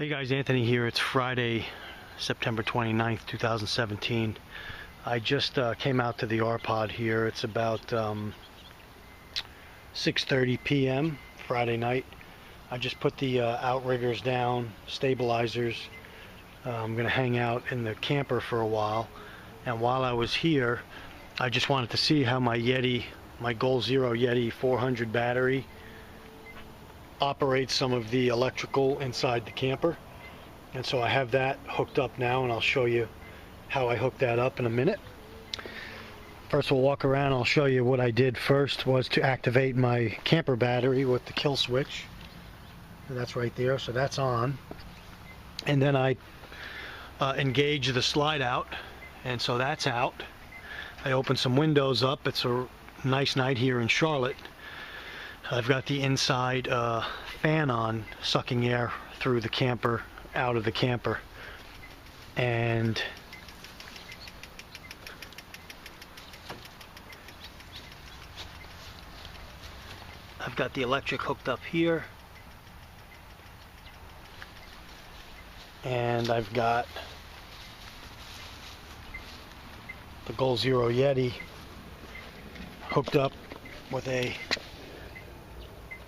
Hey guys, Anthony here. It's Friday, September 29th, 2017. I just came out to the R-Pod here. It's about 6:30 p.m. Friday night. I just put the outriggers down, stabilizers. I'm going to hang out in the camper for a while. And while I was here, I just wanted to see how my Yeti, my Goal Zero Yeti 400 battery operates some of the electrical inside the camper. And so I have that hooked up now, and I'll show you how I hooked that up in a minute. First we'll walk around. I'll show you what I did first was to activate my camper battery with the kill switch. And that's right there, so that's on. And then I engage the slide out, and so that's out. I open some windows up. It's a nice night here in Charlotte. I've got the inside fan on, sucking air through the camper, out of the camper. And I've got the electric hooked up here. And I've got the Goal Zero Yeti hooked up with a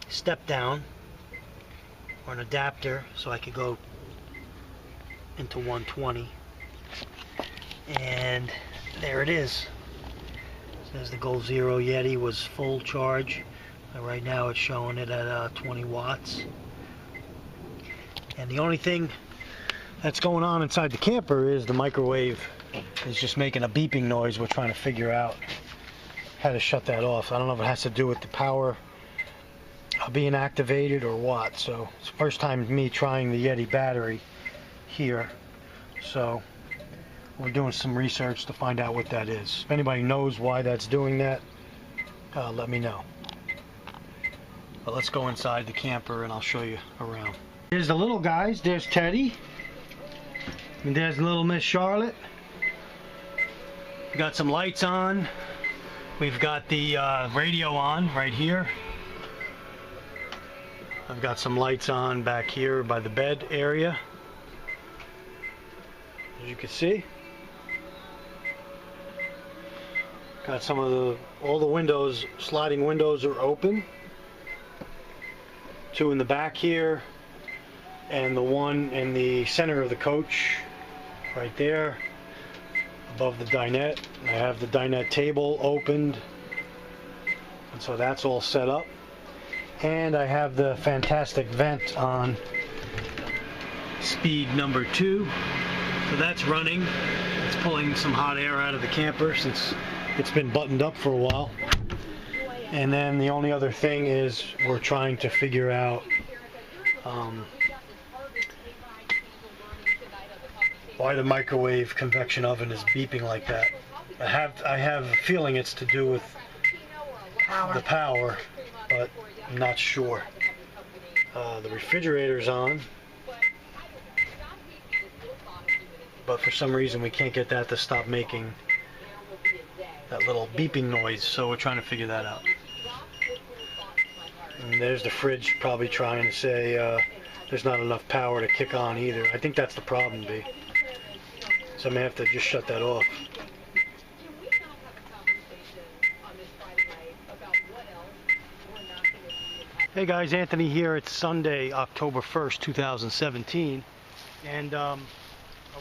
step down or an adapter, so I could go into 120. And there it is. It says the Goal Zero Yeti was full charge. Right now it's showing it at 20 watts. And the only thing that's going on inside the camper is the microwave is just making a beeping noise. We're trying to figure out how to shut that off. I don't know if it has to do with the power being activated or what. So it's the first time me trying the Yeti battery here, so we're doing some research to find out what that is. If anybody knows why that's doing that, let me know. But let's go inside the camper and I'll show you around. Here's the little guys. There's Teddy, and there's little Miss Charlotte. We got some lights on. We've got the radio on right here. I've got some lights on back here by the bed area, as you can see. Got some of all the windows, sliding windows are open. Two in the back here, and the one in the center of the coach right there above the dinette. I have the dinette table opened, and so that's all set up. And I have the fantastic vent on speed number 2. So that's running. It's pulling some hot air out of the camper since it's been buttoned up for a while. And then the only other thing is we're trying to figure out why the microwave convection oven is beeping like that. I have a feeling it's to do with the power, but I'm not sure. The refrigerator's on, but for some reason we can't get that to stop making that little beeping noise, so we're trying to figure that out. And there's the fridge probably trying to say there's not enough power to kick on either. I think that's the problem, B. So I may have to just shut that off. Hey guys, Anthony here. It's Sunday, October 1st, 2017, and I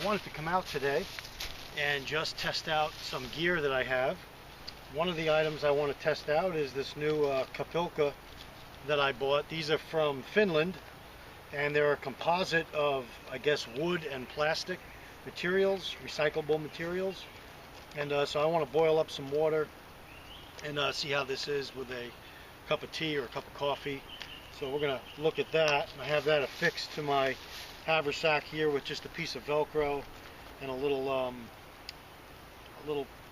wanted to come out today and just test out some gear that I have. One of the items I want to test out is this new Kupilka that I bought. These are from Finland, and they're a composite of, I guess, wood and plastic materials, recyclable materials. And so I want to boil up some water and see how this is with a cup of tea or a cup of coffee. So we're going to look at that. I have that affixed to my haversack here with just a piece of Velcro and a little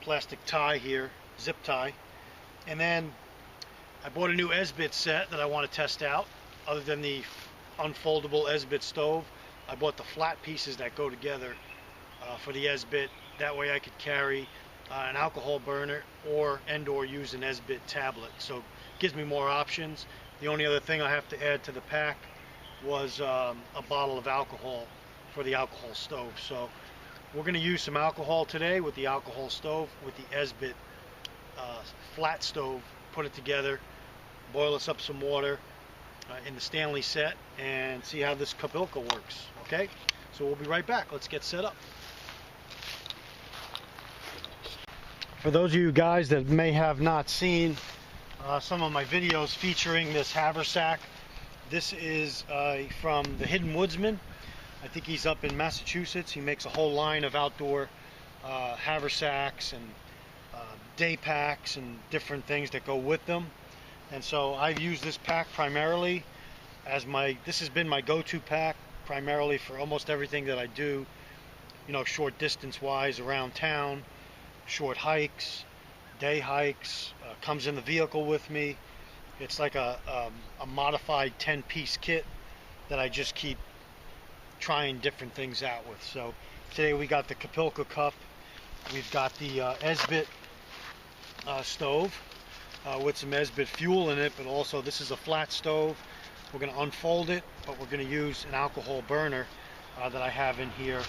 plastic tie here, zip tie. And then I bought a new Esbit set that I want to test out. Other than the unfoldable Esbit stove, I bought the flat pieces that go together for the Esbit. That way I could carry an alcohol burner or use an Esbit tablet. So it gives me more options. The only other thing I have to add to the pack was a bottle of alcohol for the alcohol stove. So we're going to use some alcohol today with the alcohol stove, with the Esbit flat stove. Put it together, boil us up some water in the Stanley set, and see how this Kupilka works. Okay, so we'll be right back. Let's get set up. For those of you guys that may have not seen some of my videos featuring this haversack, this is from the Hidden Woodsman. I think he's up in Massachusetts. He makes a whole line of outdoor haversacks and day packs and different things that go with them. And so I've used this pack primarily as this has been my go-to pack primarily for almost everything that I do, you know, short distance wise around town, short hikes, day hikes. Comes in the vehicle with me. It's like a modified 10-piece kit that I just keep trying different things out with. So today we got the Kupilka cup, we've got the Esbit stove with some Esbit fuel in it, but also this is a flat stove. We're going to unfold it, but we're going to use an alcohol burner that I have in here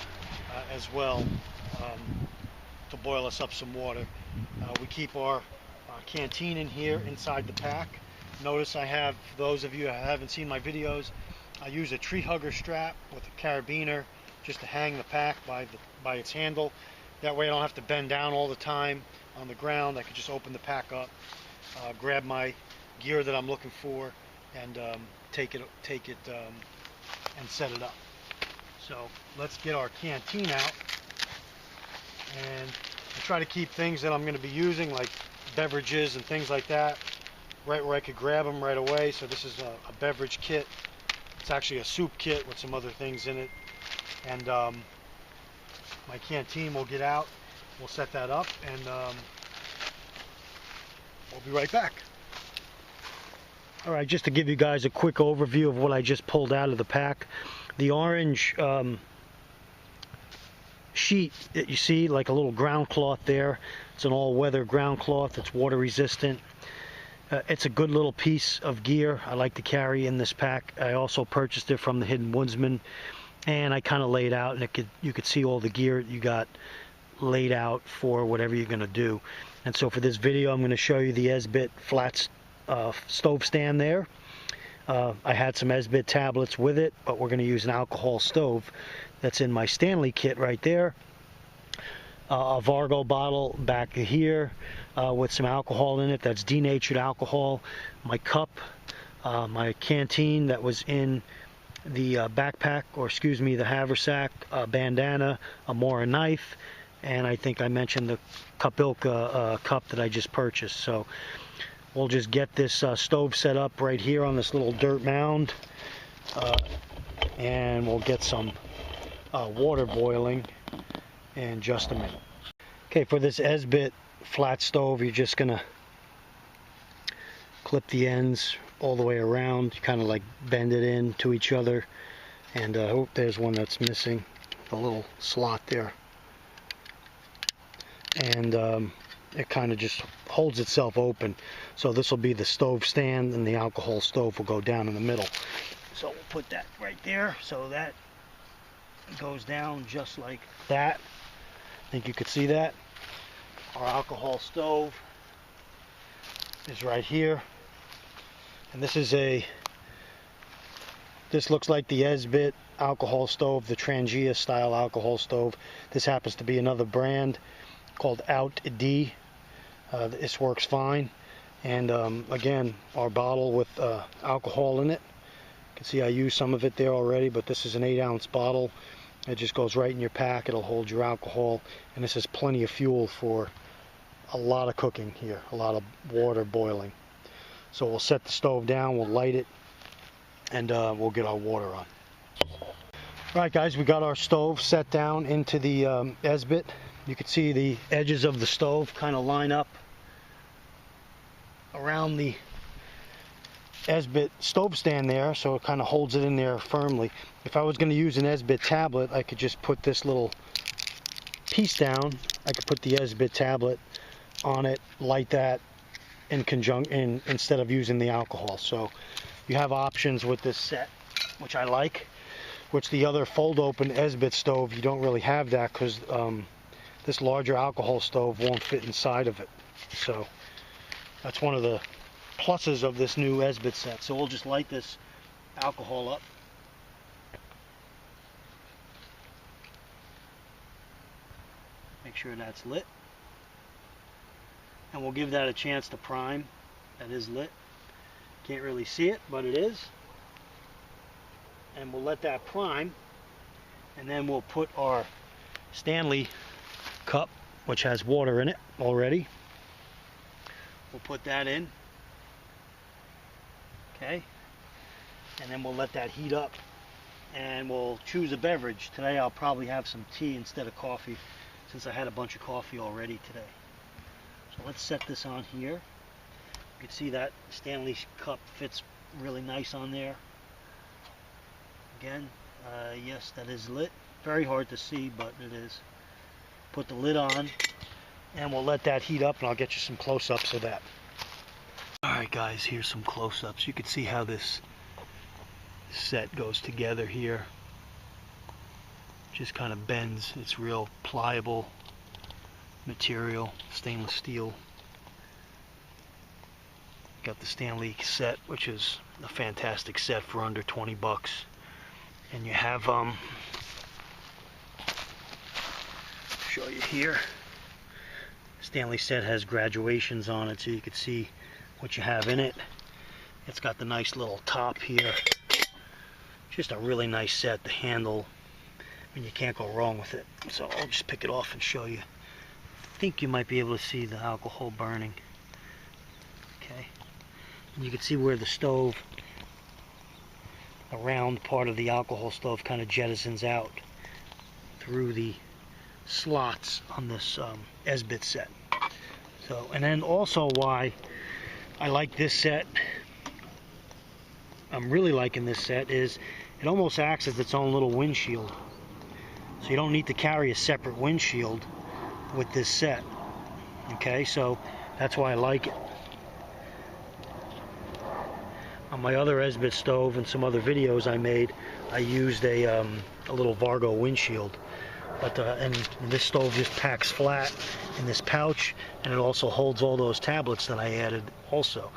as well to boil us up some water. We keep our canteen in here inside the pack. Notice I have, for those of you who haven't seen my videos, I use a tree hugger strap with a carabiner just to hang the pack by its handle. That way I don't have to bend down all the time on the ground. I can just open the pack up, grab my gear that I'm looking for, and take it and set it up. So let's get our canteen out, and I try to keep things that I'm going to be using, like beverages and things like that, right where I could grab them right away. So this is a beverage kit. It's actually a soup kit with some other things in it. And my canteen will get out. We'll set that up, and we'll be right back. All right, just to give you guys a quick overview of what I just pulled out of the pack. The orange sheet that you see, like a little ground cloth there, it's an all-weather ground cloth. It's water resistant. It's a good little piece of gear I like to carry in this pack. I also purchased it from the Hidden Woodsman, and I kind of laid out, and you could see all the gear you got laid out for whatever you're going to do. And so for this video, I'm going to show you the Esbit flat stove stand there. I had some Esbit tablets with it, but we're going to use an alcohol stove that's in my Stanley kit right there. A Vargo bottle back here with some alcohol in it, that's denatured alcohol. My cup, my canteen that was in the backpack, or excuse me, the haversack, bandana, a Mora knife, and I think I mentioned the Kupilka cup that I just purchased. So we'll just get this stove set up right here on this little dirt mound, and we'll get some water boiling in just a minute. Okay, for this Esbit flat stove, you're just gonna clip the ends all the way around. You kind of like bend it in to each other, and oh, there's one that's missing, the little slot there, and it kind of just holds itself open. So this will be the stove stand, and the alcohol stove will go down in the middle. So we'll put that right there, so that goes down just like that. I think you could see that. Our alcohol stove is right here, and this looks like the Esbit alcohol stove, the Trangia style alcohol stove. This happens to be another brand called Out D. This works fine, and again, our bottle with alcohol in it. You can see I used some of it there already, but this is an 8-ounce bottle. It just goes right in your pack. It'll hold your alcohol, and this has plenty of fuel for a lot of cooking here, a lot of water boiling. So we'll set the stove down, we'll light it, and we'll get our water on. Alright guys, we got our stove set down into the Esbit. You can see the edges of the stove kind of line up around the Esbit stove stand there, so it kind of holds it in there firmly. If I was going to use an Esbit tablet, I could just put this little piece down. I could put the Esbit tablet on it, light that in conjunction instead of using the alcohol. So you have options with this set. which I like, which the other fold open Esbit stove, you don't really have that because this larger alcohol stove won't fit inside of it. So that's one of the pluses of this new Esbit set. So we'll just light this alcohol up. Make sure that's lit. And we'll give that a chance to prime. That is lit. Can't really see it, but it is. And we'll let that prime. And then we'll put our Stanley cup, which has water in it already. We'll put that in. Okay. And then we'll let that heat up. And we'll choose a beverage. Today I'll probably have some tea instead of coffee, since I had a bunch of coffee already today. So let's set this on here. You can see that Stanley cup fits really nice on there. Again, yes, that is lit. Very hard to see, but it is. Put the lid on, and we'll let that heat up, and I'll get you some close-ups of that. Alright guys, here's some close-ups. You can see how this set goes together here. Just kind of bends. It's real pliable material, stainless steel. Got the Stanley set, which is a fantastic set for under 20 bucks. And you have show you here. Stanley set has graduations on it, so you can see what you have in it. It's got the nice little top here. Just a really nice set. The handle, I mean, you can't go wrong with it. So I'll just pick it off and show you. I think you might be able to see the alcohol burning. Okay. And you can see where the stove, the round part of the alcohol stove, kind of jettisons out through the slots on this Esbit set. So, and then also why I like this set, I'm really liking this set, is it almost acts as its own little windshield. So you don't need to carry a separate windshield with this set. Okay, so that's why I like it. On my other Esbit stove and some other videos I made, I used a little Vargo windshield. But and this stove just packs flat in this pouch, and it also holds all those tablets that I added also,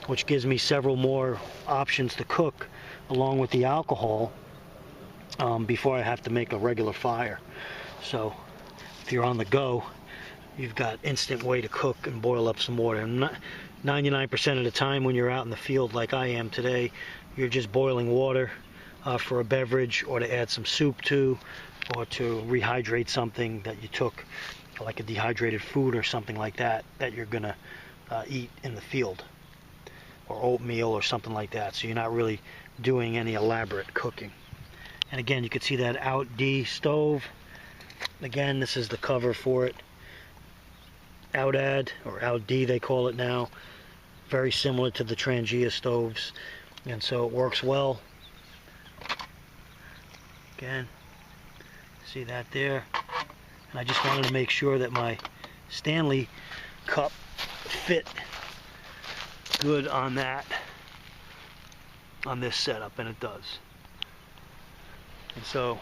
which gives me several more options to cook along with the alcohol before I have to make a regular fire. So if you're on the go, you've got instant way to cook and boil up some water. And 99% of the time when you're out in the field like I am today, you're just boiling water for a beverage, or to add some soup to, or to rehydrate something that you took, like a dehydrated food or something like that, that you're gonna eat in the field, or oatmeal or something like that. So you're not really doing any elaborate cooking. And again, you can see that Out D stove. Again, this is the cover for it. Outad, or Out D they call it now. Very similar to the Trangia stoves, and so it works well. Again, see that there. And I just wanted to make sure that my Stanley cup fit good on that, on this setup, and it does. And so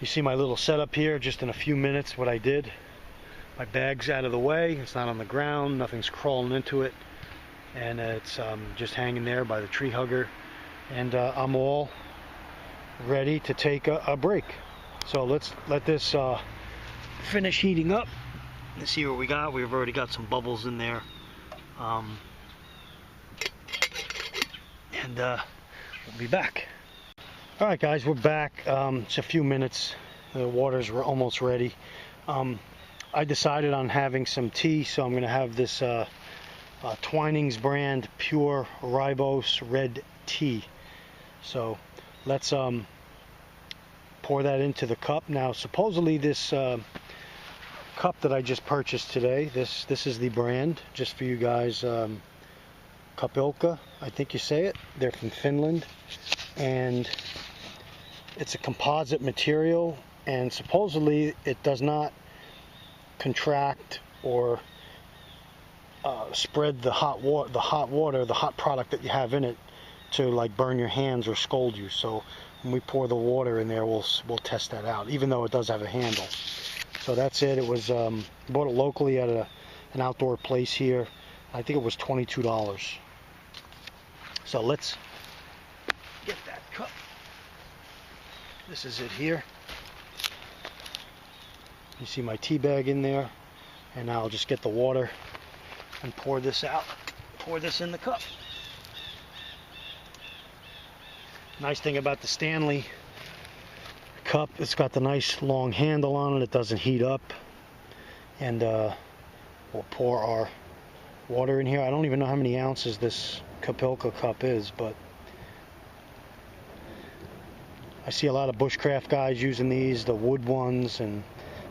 you see my little setup here, just in a few minutes what I did. My bag's out of the way, it's not on the ground, nothing's crawling into it, and it's just hanging there by the tree hugger, and I'm all ready to take a break. So let's let this finish heating up. Let's see what we got. We've already got some bubbles in there, and we'll be back. All right guys, we're back. It's a few minutes. The waters were almost ready. I decided on having some tea, so I'm going to have this Twinings brand pure ribose red tea. So let's pour that into the cup. Now supposedly this cup that I just purchased today, this is the brand, just for you guys, Kupilka, I think you say it. They're from Finland, and it's a composite material, and supposedly it does not contract or spread the hot water, the hot product that you have in it to like burn your hands or scald you. So when we pour the water in there, we'll test that out, even though it does have a handle. So that's it. It was bought it locally at an outdoor place here. I think it was $22. So let's get that cup. This is it here. You see my tea bag in there, and now I'll just get the water and pour this out. Pour this in the cup. Nice thing about the Stanley cup, it's got the nice long handle on it. It doesn't heat up. And we'll pour our water in here. I don't even know how many ounces this Kupilka cup is, but I see a lot of bushcraft guys using these, the wood ones, and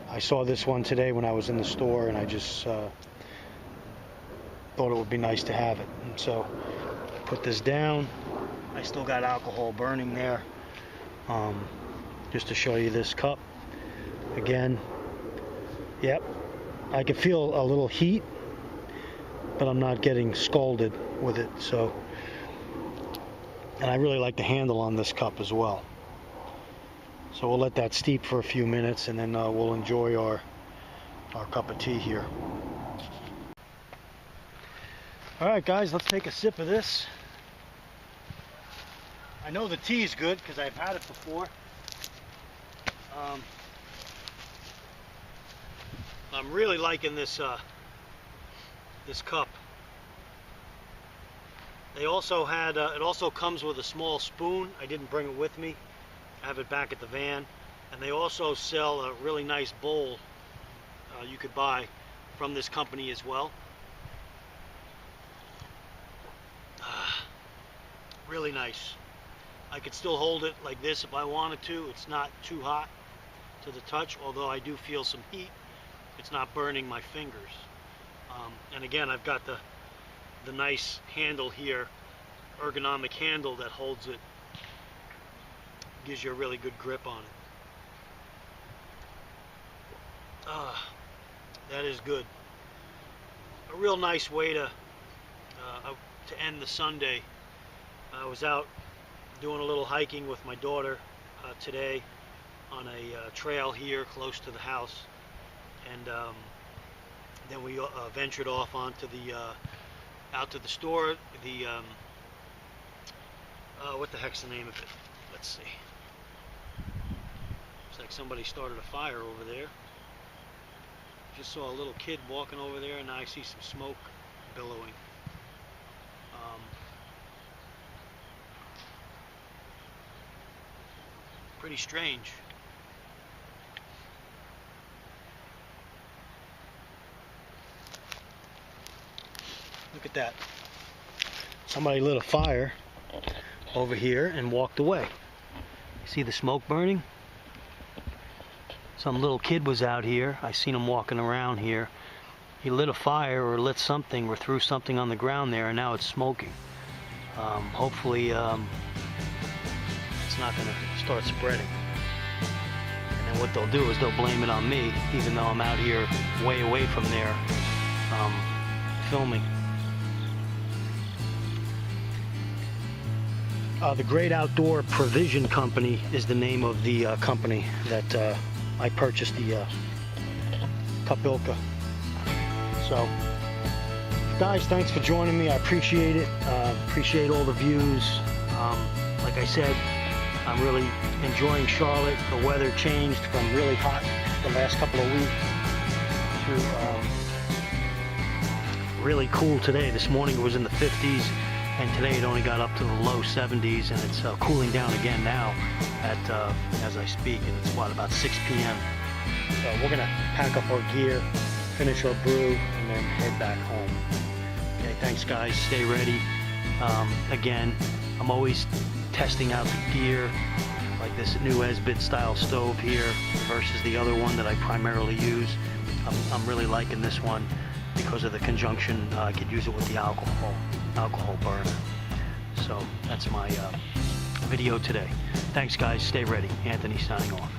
I saw this one today when I was in the store, and I just thought it would be nice to have it. And so put this down. I still got alcohol burning there, just to show you this cup again. Yep, I can feel a little heat, but I'm not getting scalded with it. So, and I really like the handle on this cup as well. So we'll let that steep for a few minutes, and then we'll enjoy our cup of tea here. All right, guys, let's take a sip of this. I know the tea is good because I've had it before. I'm really liking this this cup. They also had it also comes with a small spoon. I didn't bring it with me. I have it back at the van. And they also sell a really nice bowl you could buy from this company as well. Really nice. I could still hold it like this if I wanted to. It's not too hot to the touch, although I do feel some heat. It's not burning my fingers. And again, I've got the nice handle here, ergonomic handle that holds it. Gives you a really good grip on it. That is good. A real nice way to end the Sunday. I was out doing a little hiking with my daughter today on a trail here close to the house, and then we ventured off onto the out to the store. The what the heck's the name of it? Let's see. Looks like somebody started a fire over there. Just saw a little kid walking over there, and now I see some smoke billowing. Pretty strange. Look at that. Somebody lit a fire over here and walked away. See the smoke burning? Some little kid was out here. I seen him walking around here. He lit a fire or lit something or threw something on the ground there, and now it's smoking. Hopefully it's not going to start spreading. And then what they'll do is they'll blame it on me, even though I'm out here way away from there filming. The Great Outdoor Provision Company is the name of the company that I purchased the Kupilka. So, guys, thanks for joining me. I appreciate it. Appreciate all the views. Like I said, I'm really enjoying Charlotte. The weather changed from really hot the last couple of weeks to really cool today. This morning it was in the 50s, and today it only got up to the low 70s, and it's cooling down again now at as I speak, and it's about 6 p.m. So we're gonna pack up our gear, finish our brew, and then head back home. Okay, thanks guys, stay ready. Again, I'm always testing out the gear, like this new Esbit style stove here versus the other one that I primarily use. I'm really liking this one because of the conjunction. I could use it with the alcohol burner. So that's my video today. Thanks guys, stay ready. Anthony signing off.